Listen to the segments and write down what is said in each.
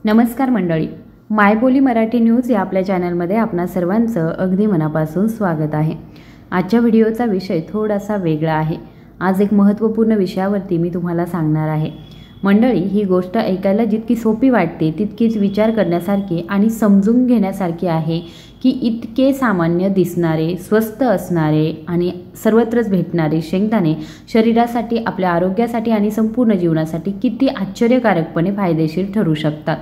नमस्कार मंडळी, मायबोली मराठी न्यूज या आपल्या चॅनलमध्ये आपणा सर्वांचं अगदी मनापासून स्वागत आहे। आजच्या व्हिडिओचा विषय थोडासा वेगळा आहे। आज एक महत्त्वपूर्ण विषयावरती मी तुम्हाला सांगणार आहे। मंडळी, ही गोष्ट ऐकायला जितकी सोपी वाटते तितकीच विचार करण्यासारखी आणि समजून घेण्यासारखी आहे की इतके सामान्य दिसणारे, स्वस्त असणारे आणि सर्वत्रच भेटणारे शेंगदाणे शरीरासाठी, आपल्या आरोग्यासाठी आणि संपूर्ण जीवनासाठी किती आश्चर्यकारकपणे फायदेशीर ठरू शकतात।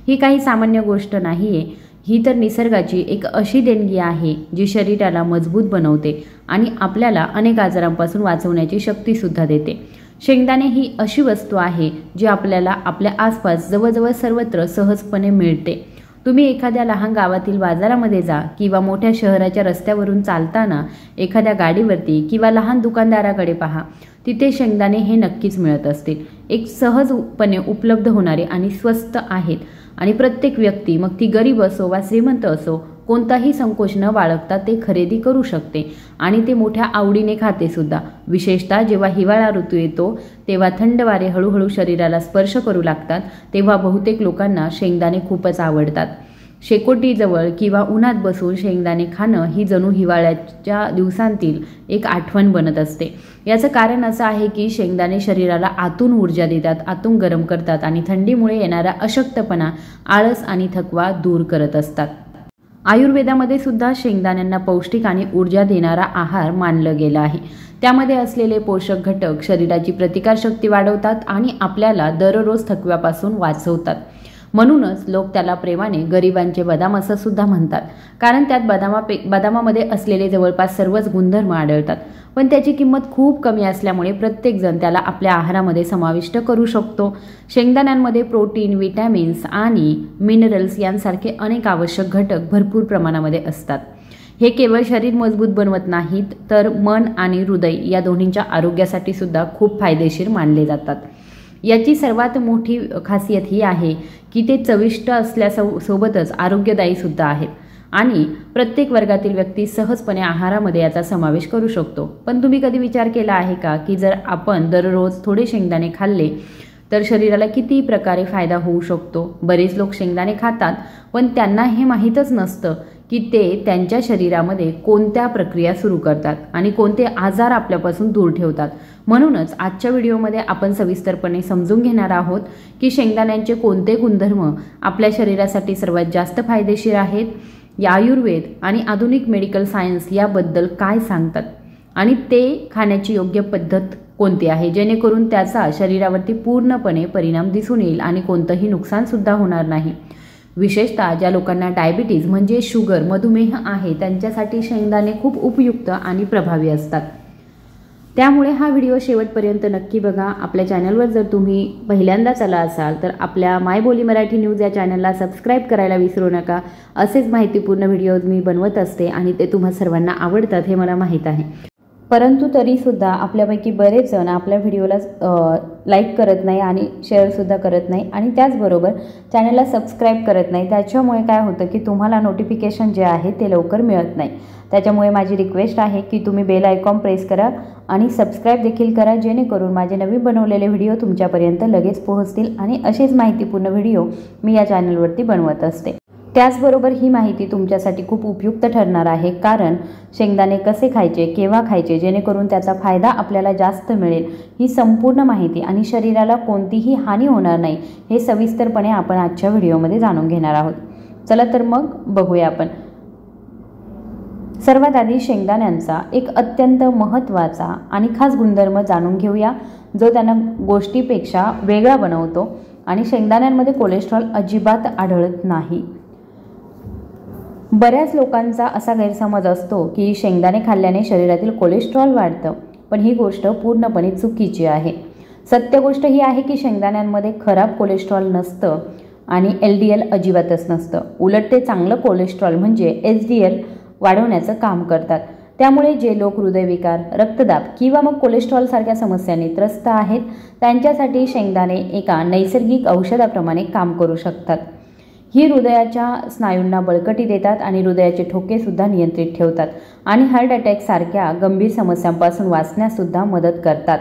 ही काही सामान्य गोष्ट नाहीये, ही तर निसर्गाची एक अशी देणगी आहे जी शरीराला मजबूत बनवते आणि आपल्याला अनेक आजारांपासून वाचवण्याची शक्ती सुद्धा देते। शेंगदाणे ही अशी वस्तू आहे जी आपल्याला आपल्या आसपास जवळजवळ सर्वत्र सहजपणे मिळते। तुम्ही एखाद्या लहान गावातील बाजारामध्ये जा किंवा मोठ्या शहराच्या रस्त्यावरून चालताना एखाद्या गाडीवरती किंवा लहान दुकानदाराकडे पहा, तिथे शेंगदाणे हे नक्कीच मिळत असतील। एक सहजपणे उपलब्ध होणारे आणि स्वस्त आहेत आणि प्रत्येक व्यक्ती, मग ती गरीब असो वा श्रीमंत असो, कोणताही संकोच न बाळगता ते खरेदी करू शकते आणि ते मोठ्या आवडीने खाते सुद्धा। विशेषतः जेव्हा हिवाळा ऋतू येतो तेव्हा थंड वारे हळूहळू शरीराला स्पर्श करू लागतात, तेव्हा बहुतेक लोकांना शेंगदाणे खूपच आवडतात। शेकोटीजवळ किंवा उन्हात बसून शेंगदाणे खाणं ही जणू हिवाळ्याच्या दिवसांतील एक आठवण बनत असते। याचं कारण असं आहे की शेंगदाणे शरीराला आतून ऊर्जा देतात, आतून गरम करतात आणि थंडीमुळे येणारा अशक्तपणा, आळस आणि थकवा दूर करत असतात। आयुर्वेदामध्ये सुद्धा शेंगदाण्यांना पौष्टिक आणि ऊर्जा देणारा आहार मानलं गेलं आहे। त्यामध्ये असलेले पोषक घटक शरीराची प्रतिकारशक्ती वाढवतात आणि आपल्याला दररोज थकव्यापासून वाचवतात। म्हणूनच लोक त्याला प्रेमाने गरिबांचे बदाम असं सुद्धा म्हणतात, कारण त्यात बदामामध्ये असलेले जवळपास सर्वच गुणधर्म आढळतात। पण त्याची किंमत खूप कमी असल्यामुळे प्रत्येकजण त्याला आपल्या आहारामध्ये समाविष्ट करू शकतो। शेंगदाण्यांमध्ये प्रोटीन, विटॅमिन्स आणि मिनरल्स यांसारखे अनेक आवश्यक घटक भरपूर प्रमाणामध्ये असतात। हे केवळ शरीर मजबूत बनवत नाहीत, तर मन आणि हृदय या दोन्हींच्या आरोग्यासाठी सुद्धा खूप फायदेशीर मानले जातात। याची सर्वात मोठी खासियत ही आहे की ते चविष्ट असल्यासोबतच आरोग्यदायी सुद्धा आहेत आणि प्रत्येक वर्गातील व्यक्ती सहजपणे आहारामध्ये याचा समावेश करू शकतो। पण तुम्ही कधी विचार केला आहे का की जर आपण दररोज थोडे शेंगदाणे खाल्ले तर शरीराला किती प्रकारे फायदा होऊ शकतो? बरेच लोक शेंगदाणे खातात पण त्यांना हे माहीतच नसतं की ते त्यांच्या शरीरामध्ये कोणत्या प्रक्रिया सुरू करतात आणि कोणते आजार आपल्यापासून दूर ठेवतात। म्हणूनच आजच्या व्हिडिओमध्ये आपण सविस्तरपणे समजून घेणार आहोत की शेंगदाण्यांचे कोणते गुणधर्म आपल्या शरीरासाठी सर्वात जास्त फायदेशीर आहेत, या आयुर्वेद आणि आधुनिक मेडिकल सायन्स याबद्दल काय सांगतात आणि ते खाण्याची योग्य पद्धत कोणती आहे, जेणेकरून त्याचा शरीरावरती पूर्णपणे परिणाम दिसून येईल आणि कोणतंही नुकसान सुद्धा होणार नाही। विशेषतः ज्या लोकांना डायबिटीज म्हणजे शुगर, मधुमेह आहे त्यांच्यासाठी शेंगदाणे खूप उपयुक्त आणि प्रभावी असतात। त्यामुळे हा व्हिडिओ शेवटपर्यंत नक्की बघा। आपल्या चॅनलवर जर तुम्ही पहिल्यांदाच आला असाल तर आपल्या मायबोली मराठी न्यूज या चॅनलला सबस्क्राईब करायला विसरू नका। असेच माहितीपूर्ण व्हिडिओज मी बनवत असते आणि ते तुम्हा सर्वांना आवडतात हे मला माहीत आहे। परंतु तरीसुद्धा आपल्यापैकी बरेच जण आपल्या व्हिडिओला लाईक करत नाही आणि शेअरसुद्धा करत नाही आणि त्याचबरोबर चॅनलला सबस्क्राईब करत नाही। त्याच्यामुळे काय होतं की तुम्हाला नोटिफिकेशन जे आहे ते लवकर मिळत नाही। त्याच्यामुळे माझी रिक्वेस्ट आहे की तुम्ही बेल आयकॉन प्रेस करा आणि सबस्क्राईब देखील करा, जेणेकरून माझे नवीन बनवलेले व्हिडिओ तुमच्यापर्यंत लगेच पोहोचतील आणि असेच माहितीपूर्ण व्हिडिओ मी या चॅनलवरती बनवत असते। त्याचबरोबर ही माहिती तुमच्यासाठी खूप उपयुक्त ठरणार आहे, कारण शेंगदाणे कसे खायचे, केव्हा खायचे, जेणेकरून त्याचा फायदा आपल्याला जास्त मिळेल, ही संपूर्ण माहिती आणि शरीराला कोणतीही हानी होणार नाही हे सविस्तरपणे आपण आजच्या व्हिडिओमध्ये जाणून घेणार आहोत। चला तर मग बघूया आपण। सर्वात आधी शेंगदाण्यांचा एक अत्यंत महत्त्वाचा आणि खास गुणधर्म जाणून घेऊया, जो त्यांना गोष्टीपेक्षा वेगळा बनवतो आणि शेंगदाण्यांमध्ये कोलेस्ट्रॉल अजिबात आढळत नाही। बऱ्याच लोकांचा असा गैरसमज असतो की शेंगदाणे खाल्ल्याने शरीरातील कोलेस्ट्रॉल वाढतं, पण ही गोष्ट पूर्णपणे चुकीची आहे। सत्य गोष्ट ही आहे की शेंगदाण्यांमध्ये खराब कोलेस्ट्रॉल नसतं आणि LDL अजिबातच नसतं। उलट ते चांगलं कोलेस्ट्रॉल म्हणजे HDL वाढवण्याचं काम करतात। त्यामुळे जे लोक हृदयविकार, रक्तदाब किंवा मग कोलेस्ट्रॉलसारख्या समस्यांनी त्रस्त आहेत त्यांच्यासाठी शेंगदाणे एका नैसर्गिक औषधाप्रमाणे काम करू शकतात। ही हृदयाच्या स्नायूंना बळकटी देतात आणि हृदयाचे ठोके सुद्धा नियंत्रित ठेवतात आणि हार्ट अटॅक सारख्या गंभीर समस्यांपासून वाचण्यास सुद्धा मदत करतात।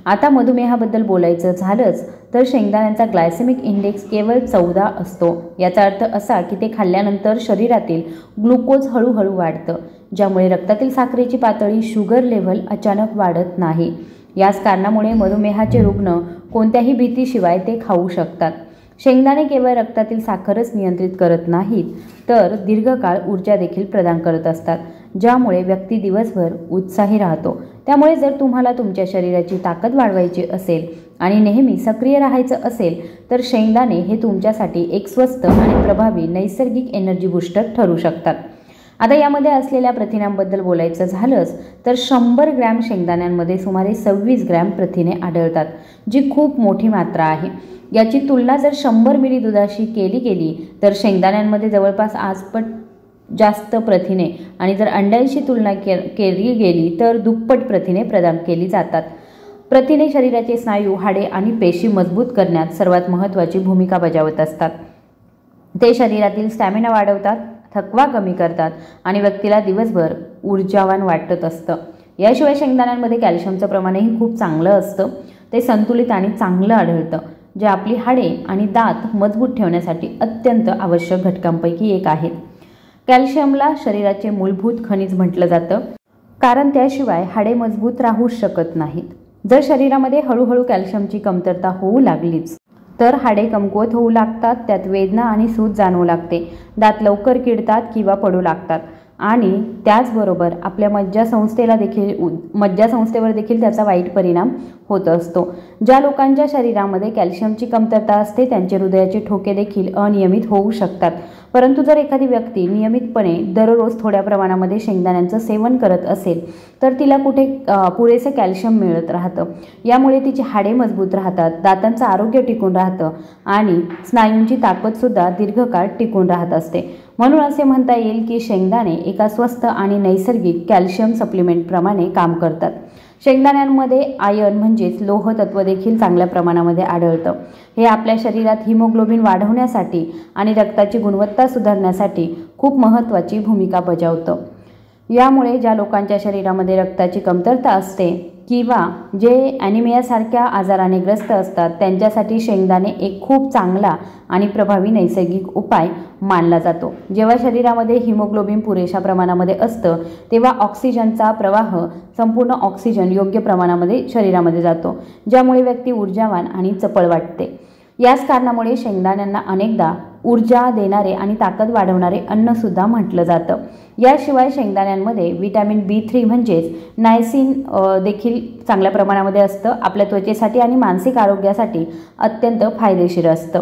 आता मधुमेहाबद्दल बोलायचं झालंच तर शेंगदाण्यांचा ग्लायसेमिक इंडेक्स केवळ 14 असतो। याचा अर्थ असा की ते खाल्ल्यानंतर शरीरातील ग्लुकोज हळूहळू वाढतं, ज्यामुळे रक्तातील साखरेची पातळी शुगर लेव्हल अचानक वाढत नाही। याच कारणामुळे मधुमेहाचे रुग्ण कोणत्याही भीतीशिवाय ते खाऊ शकतात। शेंगदाणे केवळ रक्तातील साखरच नियंत्रित करत नाहीत, तर दीर्घकाळ ऊर्जा देखील प्रदान करत असतात, ज्यामुळे व्यक्ती दिवसभर उत्साही राहतो। त्यामुळे जर तुम्हाला तुमच्या शरीराची ताकद वाढवायची असेल आणि नेहमी सक्रिय राहायचं असेल तर शेंगदाणे हे तुमच्यासाठी एक स्वस्त आणि प्रभावी नैसर्गिक एनर्जी बूस्टर ठरू शकतात। आता यामध्ये असलेल्या प्रथिनांबद्दल बोलायचं झालंच तर 100 ग्रॅम शेंगदाण्यांमध्ये सुमारे 26 ग्रॅम प्रथिने आढळतात, जी खूप मोठी मात्रा आहे। याची तुलना जर 100 मिली दुधाशी केली गेली तर शेंगदाण्यांमध्ये जवळपास 8 पट जास्त प्रथिने आणि जर अंड्यांशी तुलना केली गेली तर दुप्पट प्रथिने प्रदान केली जातात। प्रथिने शरीराचे स्नायू, हाडे आणि पेशी मजबूत करण्यात सर्वात महत्त्वाची भूमिका बजावत असतात। ते शरीरातील स्टॅमिना वाढवतात, थकवा कमी करतात आणि व्यक्तीला दिवसभर ऊर्जावान वाटत असतं। याशिवाय शेंगदाण्यांमध्ये कॅल्शियमचं प्रमाणही खूप चांगलं असतं। ते संतुलित आणि चांगलं आढळतं, जे आपली हाडे आणि दात मजबूत ठेवण्यासाठी अत्यंत आवश्यक घटकांपैकी एक आहेत। कॅल्शियमला शरीराचे मूलभूत खनिज म्हटलं जातं, कारण त्याशिवाय हाडे मजबूत राहू शकत नाहीत। जर शरीरामध्ये हळूहळू कॅल्शियमची कमतरता होऊ लागलीच तर हाडे कमकुवत होऊ लागतात, त्यात वेदना आणि सूज जाणवू लागते, दात लवकर किडतात किंवा पडू लागतात आणि त्याचबरोबर आपल्या मज्जासंस्थेवर देखील त्याचा वाईट परिणाम होत असतो। ज्या लोकांच्या शरीरामध्ये कॅल्शियमची कमतरता असते त्यांचे हृदयाचे ठोके देखील अनियमित होऊ शकतात। परंतु जर एखादी व्यक्ती नियमितपणे दररोज थोड्या प्रमाणामध्ये शेंगदाण्यांचं सेवन करत असेल तर तिला पुरेसे कॅल्शियम मिळत राहतं। यामुळे तिची हाडे मजबूत राहतात, दातांचं आरोग्य टिकून राहतं आणि स्नायूंची ताकदसुद्धा दीर्घकाळ टिकून राहत असते। म्हणून असे म्हणता येईल की शेंगदाणे एका स्वस्त आणि नैसर्गिक कॅल्शियम सप्लिमेंटप्रमाणे काम करतात। शेंगदाण्यांमध्ये आयर्न म्हणजेच लोह तत्व देखील चांगल्या प्रमाणामध्ये आढळतं। हे आपल्या शरीरात हिमोग्लोबिन वाढवण्यासाठी आणि रक्ताची गुणवत्ता सुधारण्यासाठी खूप महत्त्वाची भूमिका बजावतं। यामुळे ज्या लोकांच्या शरीरामध्ये रक्ताची कमतरता असते किंवा जे ॲनिमियासारख्या आजाराने ग्रस्त असतात त्यांच्यासाठी शेंगदाणे एक खूप चांगला आणि प्रभावी नैसर्गिक उपाय मानला जातो। जेव्हा शरीरामध्ये हिमोग्लोबिन पुरेशा प्रमाणामध्ये असतं तेव्हा ऑक्सिजनचा प्रवाह संपूर्ण ऑक्सिजन योग्य प्रमाणामध्ये शरीरामध्ये जातो, ज्यामुळे व्यक्ती ऊर्जावान आणि चपळ वाटते। याच कारणामुळे शेंगदाण्यांना अनेकदा ऊर्जा देणारे आणि ताकद वाढवणारे अन्नसुद्धा म्हटलं जातं। याशिवाय शेंगदाण्यांमध्ये व्हिटॅमिन B3 म्हणजेच नायसिन देखील चांगल्या प्रमाणामध्ये असतं, आपल्या त्वचेसाठी आणि मानसिक आरोग्यासाठी अत्यंत फायदेशीर असतं।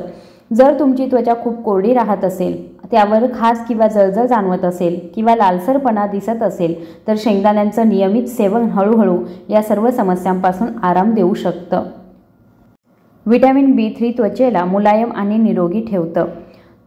जर तुमची त्वचा खूप कोरडी राहत असेल, त्यावर खाज किंवा जळजळ जाणवत असेल किंवा लालसरपणा दिसत असेल तर शेंगदाण्यांचं नियमित सेवन हळूहळू या सर्व समस्यांपासून आराम देऊ शकतं। व्हिटॅमिन B3 त्वचेला मुलायम आणि निरोगी ठेवतं।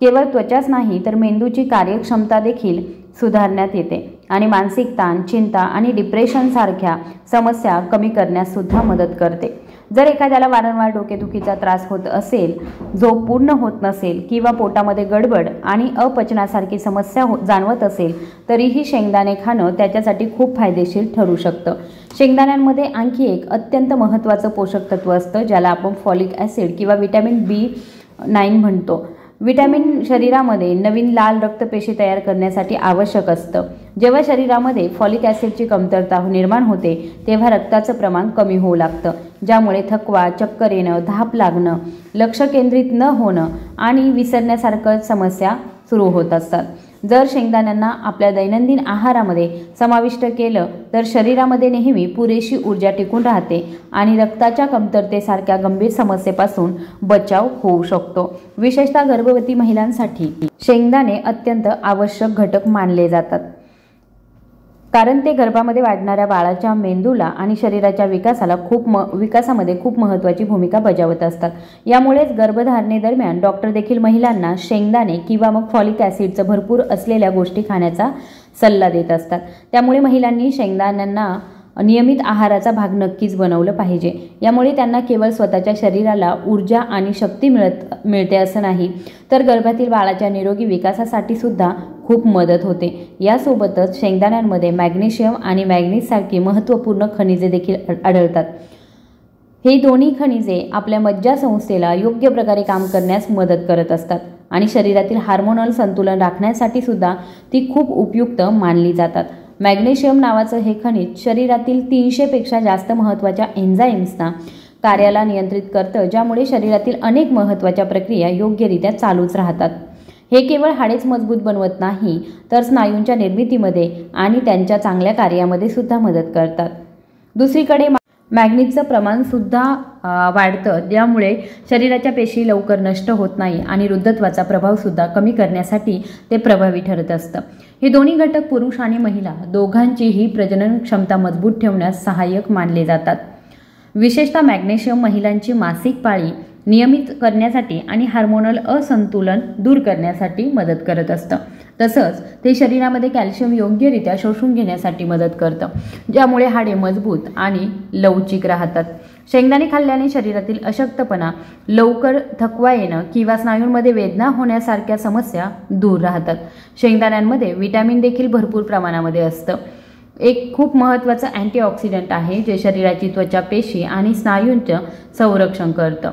केवळ त्वचाच नाही तर मेंदूची कार्यक्षमता देखील सुधारण्यात येते आणि मानसिक ताण, चिंता आणि डिप्रेशनसारख्या समस्या कमी करण्यास सुद्धा मदत करते। जर एखाद्याला वारंवार डोकेदुखीचा त्रास होत असेल, झोप पूर्ण होत नसेल किंवा पोटामध्ये गडबड आणि अपचनासारखी समस्या जाणवत असेल तरीही शेंगदाणे खाणं त्याच्यासाठी खूप फायदेशीर ठरू शकतं। शेंगदाण्यांमध्ये आणखी एक अत्यंत महत्त्वाचं पोषक तत्व असतं, ज्याला आपण फॉलिक ॲसिड किंवा व्हिटॅमिन B9 म्हणतो। व्हिटॅमिन शरीरामध्ये नवीन लाल रक्तपेशी तयार करण्यासाठी आवश्यक असतं। जेव्हा शरीरामध्ये फॉलिक ॲसिडची कमतरता निर्माण होते तेव्हा रक्ताचं प्रमाण कमी होऊ लागतं, ज्यामुळे थकवा, चक्कर येणं, धाप लागणं, लक्ष केंद्रित न होणं आणि विसरण्यासारख्या समस्या सुरू होत असतात। जर शेंगदाण्यांना आपल्या दैनंदिन आहारामध्ये समाविष्ट केलं तर शरीरामध्ये नेहमी पुरेशी ऊर्जा टिकून राहते आणि रक्ताच्या कमतरतेसारख्या गंभीर समस्येपासून बचाव होऊ शकतो। विशेषतः गर्भवती महिलांसाठी शेंगदाणे अत्यंत आवश्यक घटक मानले जातात, कारण ते गर्भामध्ये वाढणाऱ्या बाळाच्या मेंदूला आणि शरीराच्या विकासामध्ये खूप महत्त्वाची भूमिका बजावत असतात। यामुळेच गर्भधारणेदरम्यान डॉक्टर देखील महिलांना शेंगदाणे किंवा मग फॉलिक ॲसिडचं भरपूर असलेल्या गोष्टी खाण्याचा सल्ला देत असतात। त्यामुळे महिलांनी शेंगदाण्यांना नियमित आहाराचा भाग नक्कीच बनवलं पाहिजे। यामुळे त्यांना केवळ स्वतःच्या शरीराला ऊर्जा आणि शक्ती मिळते असं नाही, तर गर्भातील बाळाच्या निरोगी विकासासाठी सुद्धा खूप मदत होते। यासोबतच शेंगदाण्यांमध्ये मॅग्नेशियम आणि मॅग्नीजसारखी महत्त्वपूर्ण खनिजे देखील आढळतात। हे दोन्ही खनिजे आपल्या मज्जासंस्थेला योग्य प्रकारे काम करण्यास मदत करत असतात आणि शरीरातील हार्मोनल संतुलन राखण्यासाठी सुद्धा ती खूप उपयुक्त मानली जातात. मॅग्नेशियम नावाचं हे खनिज शरीरातील 300 पेक्षा जास्त महत्त्वाच्या एन्झाईम्सना कार्याला नियंत्रित करतं, ज्यामुळे शरीरातील अनेक महत्त्वाच्या प्रक्रिया योग्यरित्या चालूच राहतात. हे केवळ हाडेच मजबूत बनवत नाही, तर स्नायूंच्या निर्मितीमध्ये आणि त्यांच्या चांगल्या कार्यामध्ये सुद्धा मदत करतात. दुसरीकडे मॅग्नीजचं प्रमाण सुद्धा वाढतं, ज्यामुळे शरीराच्या पेशी लवकर नष्ट होत नाही आणि वृद्धत्वाचा प्रभाव सुद्धा कमी करण्यासाठी ते प्रभावी ठरत असतं. हे दोन्ही घटक पुरुष आणि महिला दोघांचीही प्रजनन क्षमता मजबूत ठेवण्यास सहाय्यक मानले जातात. विशेषतः मॅग्नेशियम महिलांची मासिक पाळी नियमित करण्यासाठी आणि हार्मोनल असंतुलन दूर करण्यासाठी मदत करत असतं. तसंच ते शरीरामध्ये कॅल्शियम योग्यरित्या शोषून घेण्यासाठी मदत करतं, ज्यामुळे हाडे मजबूत आणि लवचिक राहतात. शेंगदाणे खाल्ल्याने शरीरातील अशक्तपणा, लवकर थकवा येणं किंवा स्नायूंमध्ये वेदना होण्यासारख्या समस्या दूर राहतात. शेंगदाण्यांमध्ये व्हिटॅमिन देखील भरपूर प्रमाणामध्ये असतं. एक खूप महत्त्वाचं अँटीऑक्सिडंट आहे, जे शरीराची त्वचा, पेशी आणि स्नायूंचं संरक्षण करतं.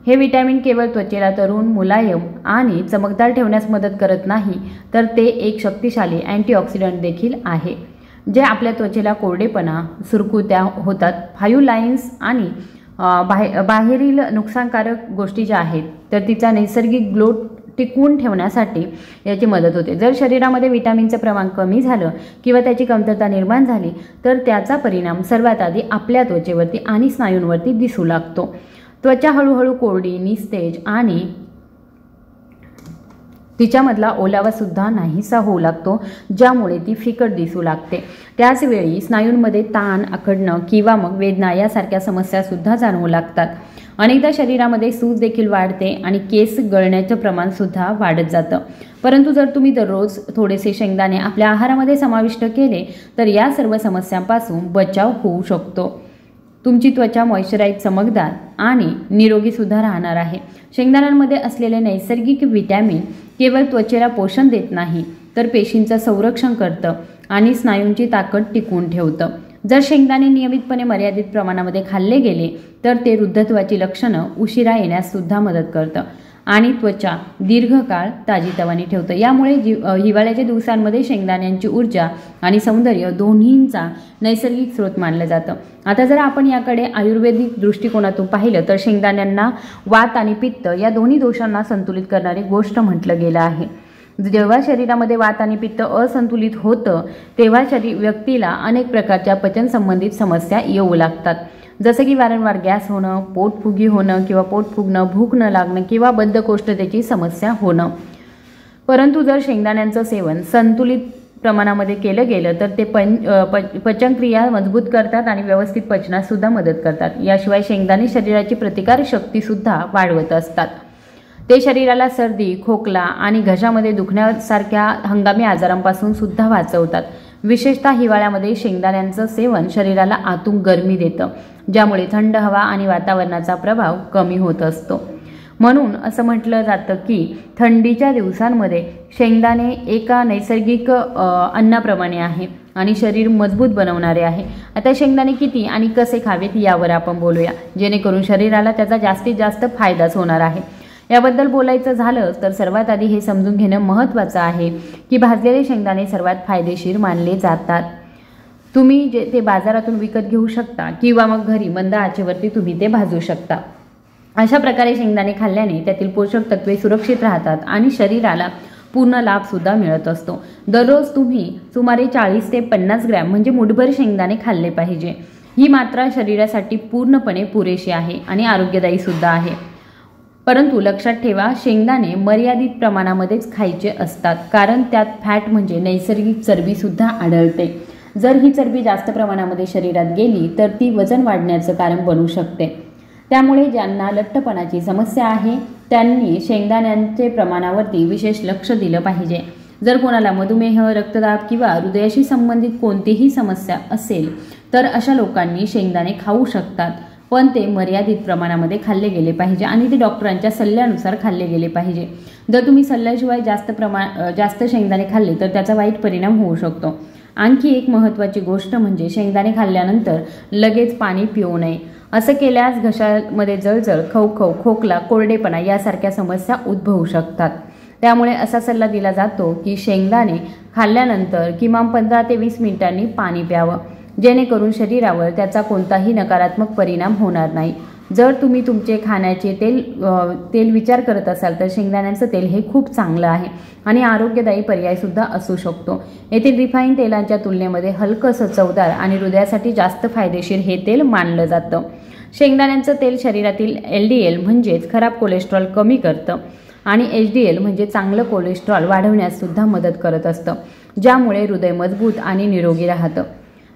हे व्हिटॅमिन केवळ त्वचेला तरुण, मुलायम आणि चमकदार ठेवण्यास मदत करत नाही, तर ते एक शक्तिशाली अँटीऑक्सिडंट देखील आहे, जे आपल्या त्वचेला कोरडेपणा, सुरकुत्या होतात, फाईव्ह लाईन्स आणि बाहेरील नुकसानकारक गोष्टी ज्या आहेत तर तिचा नैसर्गिक ग्लो टिकवून ठेवण्यासाठी याची मदत होते. जर शरीरामध्ये व्हिटॅमिनचं प्रमाण कमी झालं किंवा त्याची कमतरता निर्माण झाली तर त्याचा परिणाम सर्वात आधी आपल्या त्वचेवरती आणि स्नायूंवरती दिसू लागतो. त्वचा हळूहळू कोरडी, निस्तेज आणि तिच्यामधला ओलावा सुद्धा नाहीसा होऊ लागतो, ज्यामुळे ती फिकट दिसू लागते. त्याचवेळी स्नायूंमध्ये ताण, आखडणं किंवा मग वेदना यासारख्या समस्या सुद्धा जाणवू लागतात. अनेकदा शरीरामध्ये सूज देखील वाढते आणि केस गळण्याचं प्रमाण सुद्धा वाढत जातं. परंतु जर तुम्ही दररोज थोडेसे शेंगदाणे आपल्या आहारामध्ये समाविष्ट केले तर या सर्व समस्यांपासून बचाव होऊ शकतो. तुमची त्वचा मॉइश्चराईज, चमकदार आणि निरोगी सुद्धा राहणार आहे. शेंगदाण्यांमध्ये असलेले नैसर्गिक व्हिटॅमिन केवळ त्वचेला पोषण देत नाही, तर पेशींचं संरक्षण करतं आणि स्नायूंची ताकद टिकवून ठेवतं. जर शेंगदाणे नियमितपणे मर्यादित प्रमाणामध्ये खाल्ले गेले तर ते वृद्धत्वाची लक्षणं उशिरा येण्यास सुद्धा मदत करतं आणि त्वचा दीर्घकाळ ताजीतवानी ठेवतं. यामुळे हिवाळ्याच्या दिवसांमध्ये शेंगदाण्यांची ऊर्जा आणि सौंदर्य दोन्हींचा नैसर्गिक स्रोत मानलं जातं. आता जर आपण याकडे आयुर्वेदिक दृष्टिकोनातून पाहिलं तर शेंगदाण्यांना वात आणि पित्त या दोन्ही दोषांना संतुलित करणारी गोष्ट म्हटलं गेलं आहे. जेव्हा शरीरामध्ये वात आणि पित्त असंतुलित होतं तेव्हा व्यक्तीला अनेक प्रकारच्या पचन संबंधित समस्या येऊ लागतात, जसं की वारंवार गॅस होणं, पोटफुगी होणं किंवा पोट फुगणं, भूक न लागणं किंवा बद्धकोष्ठतेची समस्या होणं. परंतु जर शेंगदाण्यांचं सेवन संतुलित प्रमाणामध्ये केलं गेलं तर ते पचनक्रिया मजबूत करतात आणि व्यवस्थित पचनास सुद्धा मदत करतात. याशिवाय शेंगदाणे शरीराची प्रतिकारक शक्तीसुद्धा वाढवत असतात. ते शरीराला सर्दी, खोकला आणि घशामध्ये दुखण्यासारख्या हंगामी आजारांपासून सुद्धा वाचवतात. विशेषतः हिवाळ्यामध्ये शेंगदाण्यांचं सेवन शरीराला आतून गरमी देतं, ज्यामुळे थंड हवा आणि वातावरणाचा प्रभाव कमी होत असतो. म्हणून असं म्हटलं जातं की थंडीच्या दिवसांमध्ये शेंगदाणे एका नैसर्गिक अन्नाप्रमाणे आहे आणि शरीर मजबूत बनवणारे आहे. आता शेंगदाणे किती आणि कसे खावेत यावर आपण बोलूया, जेणेकरून शरीराला त्याचा जास्तीत जास्त फायदाच होणार आहे. याबद्दल बोलायचं झालं तर सर्वात आधी हे समजून घेणं महत्त्वाचं आहे की भाजलेले शेंगदाणे सर्वात फायदेशीर मानले जातात. तुम्ही ते बाजारातून विकत घेऊ शकता किंवा मग घरी मंद आचेवरती तुम्ही ते भाजू शकता. अशा प्रकारे शेंगदाणे खाल्ल्याने त्यातील पोषक तत्वे सुरक्षित राहतात आणि शरीराला पूर्ण लाभसुद्धा मिळत असतो. दररोज तुम्ही सुमारे 40 ते 50 ग्रॅम म्हणजे मुठभर शेंगदाणे खाल्ले पाहिजे. ही मात्रा शरीरासाठी पूर्णपणे पुरेशी आहे आणि आरोग्यदायी सुद्धा आहे. परंतु लक्षात ठेवा, शेंगदाणे मर्यादित प्रमाणामध्येच खायचे असतात, कारण त्यात फॅट म्हणजे नैसर्गिक चरबीसुद्धा आढळते. जर ही चरबी जास्त प्रमाणामध्ये शरीरात गेली तर ती वजन वाढण्याचं कारण बनू शकते. त्यामुळे ज्यांना लठ्ठपणाची समस्या आहे त्यांनी शेंगदाण्यांचे प्रमाणावरती विशेष लक्ष दिलं पाहिजे. जर कोणाला मधुमेह, रक्तदाब किंवा हृदयाशी संबंधित कोणतीही समस्या असेल तर अशा लोकांनी शेंगदाणे खाऊ शकतात, पण ते मर्यादित प्रमाणामध्ये खाल्ले गेले पाहिजे आणि ते डॉक्टरांच्या सल्ल्यानुसार खाल्ले गेले पाहिजे. जर तुम्ही सल्ल्याशिवाय जास्त शेंगदाणे खाल्ले तर त्याचा वाईट परिणाम होऊ शकतो. आणखी एक महत्त्वाची गोष्ट म्हणजे शेंगदाणे खाल्ल्यानंतर लगेच पाणी पिऊ नये. असं केल्यास घशामध्ये जळजळ, खवखव, खोकला, कोरडेपणा यासारख्या समस्या उद्भवू शकतात। त्यामुळे असा सल्ला दिला जातो की शेंगदाणे खाल्ल्यानंतर किमान 15 ते 20 मिनिटांनी पाणी प्यावं, जेणेकरून शरीरावर त्याचा कोणताही नकारात्मक परिणाम होणार नाही। जर तुम्ही तुमचे खाण्याचे तेल विचार करत असाल तर शेंगदाण्याचं तेल हे खूप चांगलं आहे आणि आरोग्यदायी पर्यायसुद्धा असू शकतो। येथील रिफाईन तेलांच्या तुलनेमध्ये हलकंसं चवदार आणि हृदयासाठी जास्त फायदेशीर हे तेल मानलं जातं। शेंगदाण्याचं तेल शरीरातील LDL म्हणजेच खराब कोलेस्ट्रॉल कमी करतं आणि HDL म्हणजे चांगलं कोलेस्ट्रॉल वाढवण्यास सुद्धा मदत करत असतं, ज्यामुळे हृदय मजबूत आणि निरोगी राहतं।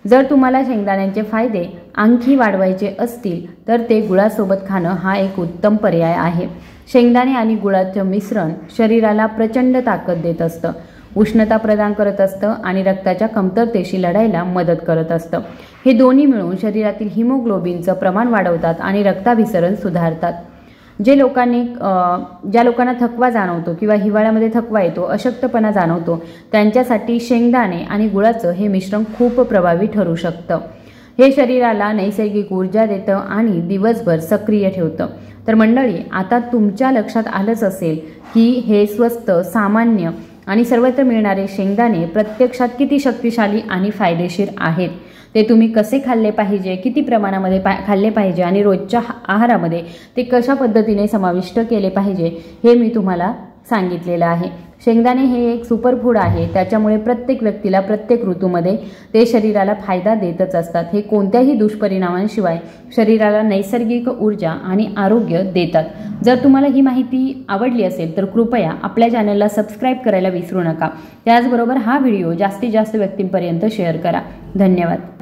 जर तुम्हाला शेंगदाण्यांचे फायदे आणखी वाढवायचे असतील तर ते गुळासोबत खाणं हा एक उत्तम पर्याय आहे। शेंगदाणे आणि गुळाचं मिश्रण शरीराला प्रचंड ताकद देत असतं, उष्णता प्रदान करत असतं आणि रक्ताच्या कमतरतेशी लढायला मदत करत असतं। हे दोन्ही मिळून शरीरातील हिमोग्लोबिनचं प्रमाण वाढवतात आणि रक्ताभिसरण सुधारतात। ज्या लोकांना थकवा जाणवतो किंवा हिवाळ्यामध्ये थकवा येतो, अशक्तपणा जाणवतो, त्यांच्यासाठी शेंगदाणे आणि गुळाचं हे मिश्रण खूप प्रभावी ठरू शकतं। हे शरीराला नैसर्गिक ऊर्जा देतं आणि दिवसभर सक्रिय ठेवतं। तर मंडळी, आता तुमच्या लक्षात आलंच असेल की हे स्वस्त, सामान्य आणि सर्वत्र मिळणारे शेंगदाणे प्रत्यक्षात किती शक्तिशाली आणि फायदेशीर आहेत। ते तुम्ही कसे खाल्ले पाहिजे, किती प्रमाणामध्ये खाल्ले पाहिजे आणि रोजच्या आहारामध्ये ते कशा पद्धतीने समाविष्ट केले पाहिजे हे मी तुम्हाला सांगितलेलं आहे। शेंगदाणे हे एक सुपरफूड आहे, त्याच्यामुळे प्रत्येक व्यक्तीला प्रत्येक ऋतूमध्ये ते शरीराला फायदा देतच असतात। हे कोणत्याही दुष्परिणामांशिवाय शरीराला नैसर्गिक ऊर्जा आणि आरोग्य देतात। जर तुम्हाला ही माहिती आवडली असेल तर कृपया आपल्या चॅनलला सबस्क्राईब करायला विसरू नका। त्याचबरोबर हा व्हिडिओ जास्तीत जास्त व्यक्तींपर्यंत शेअर करा। धन्यवाद।